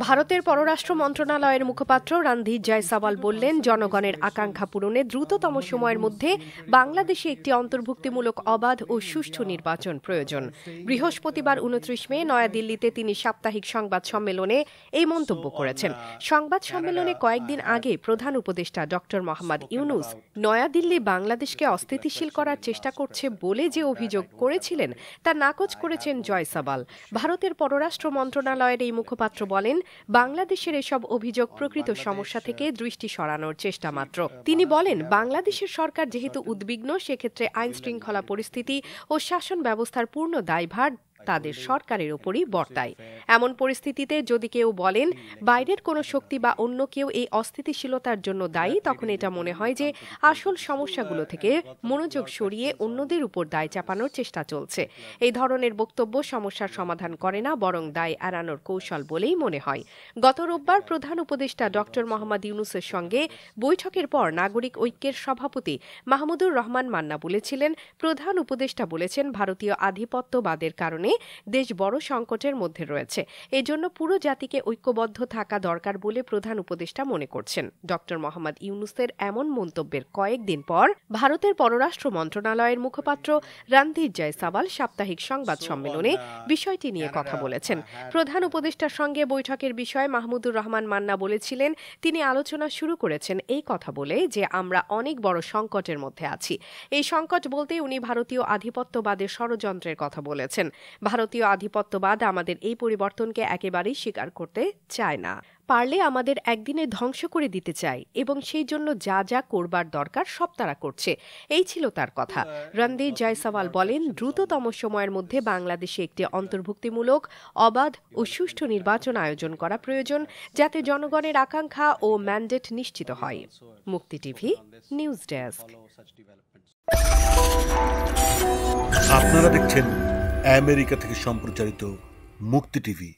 ভারতের পররাষ্ট্র মন্ত্রণালয়ের মুখপাত্র রণধীর জয়সওয়াল বললেন, জনগণের আকাঙ্ক্ষা পূরণে দ্রুততম সময়ের মধ্যে বাংলাদেশে একটি অন্তর্ভুক্তিমূলক অবাধ ও সুষ্ঠু নির্বাচন প্রয়োজন। বৃহস্পতিবার ২৯ মে নয়াদিল্লিতে তিনি সাপ্তাহিক সংবাদ সম্মেলনে এই মন্তব্য করেছেন। সংবাদ সম্মেলনে কয়েকদিন আগে প্রধান উপদেষ্টা ড মোহাম্মদ ইউনূস নয়াদিল্লি বাংলাদেশকে অস্থিতিশীল করার চেষ্টা করছে বলে যে অভিযোগ করেছিলেন তা নাকচ করেছেন জয়সওয়াল। ভারতের পররাষ্ট্র মন্ত্রণালয়ের এই মুখপাত্র বলেন, বাংলাদেশের এসব অভিযোগ প্রকৃত সমস্যা থেকে দৃষ্টি সরানোর চেষ্টা মাত্র। তিনি বলেন, বাংলাদেশের সরকার যেহেতু উদ্বিগ্ন, সেক্ষেত্রে আইন শৃঙ্খলা পরিস্থিতি ও শাসন ব্যবস্থার পূর্ণ দায়ভার তাদের সরকারের উপরই বর্তায়। এমন পরিস্থিতিতে যদি কেউ বলেন বাইরের কোনো শক্তি বা অন্য কেউ এই অস্থিতিশীলতার জন্য দায়ী, তখন এটা মনে হয় যে আসল সমস্যাগুলো থেকে মনোযোগ সরিয়ে অন্যদের উপর দায় চাপানোর চেষ্টা চলছে। এই ধরনের বক্তব্য সমস্যার সমাধান করে না, বরং দায় এড়ানোর কৌশল বলেই মনে হয়। গত রোববার প্রধান উপদেষ্টা ড মোহাম্মদ ইউনূসের সঙ্গে বৈঠকের পর নাগরিক ঐক্যের সভাপতি মাহমুদুর রহমান মান্না বলেছিলেন, প্রধান উপদেষ্টা বলেছেন, ভারতীয় আধিপত্যবাদের কারণে দেশ বড় সংকটের মধ্যে রয়েছে। এজন্য পুরো জাতিকে ঐক্যবদ্ধ থাকা দরকার বলে প্রধান উপদেষ্টা মনে করছেন। ড মোহাম্মদ ইউনূসের এমন মন্তব্যের কয়েকদিন পর ভারতের পররাষ্ট্র মন্ত্রণালয়ের মুখপাত্র রণধীর জয়সওয়াল সাপ্তাহিক সংবাদ সম্মেলনে বিষয়টি নিয়ে কথা বলেছেন। প্রধান উপদেষ্টার সঙ্গে বৈঠকের বিষয়ে মাহমুদুর রহমান মান্না বলেছিলেন, তিনি আলোচনা শুরু করেছেন এই কথা বলে যে আমরা অনেক বড় সংকটের মধ্যে আছি। এই সংকট বলতে উনি ভারতীয় আধিপত্যবাদের ষড়যন্ত্রের কথা বলেছেন। ভারতীয় আধিপত্যবাদ আমাদের এই পরিবর্তনকে একেবারেই স্বীকার করতে চায় না, পারলে আমাদের একদিনে ধ্বংস করে দিতে চায় এবং সেই জন্য যা যা করবার দরকার সব তারা করছে। এই ছিল তার কথা। রণধীর জয়সওয়াল বলেন, দ্রুততম সময়ের মধ্যে বাংলাদেশে একটি অন্তর্ভুক্তিমূলক অবাধ ও সুষ্ঠু নির্বাচন আয়োজন করা প্রয়োজন, যাতে জনগণের আকাঙ্ক্ষা ও ম্যান্ডেট নিশ্চিত হয়। মুক্তি টিভি নিউজ ডেস্ক। আপনারা দেখছেন আমেরিকা থেকে সম্প্রচারিত মুক্তি টিভি।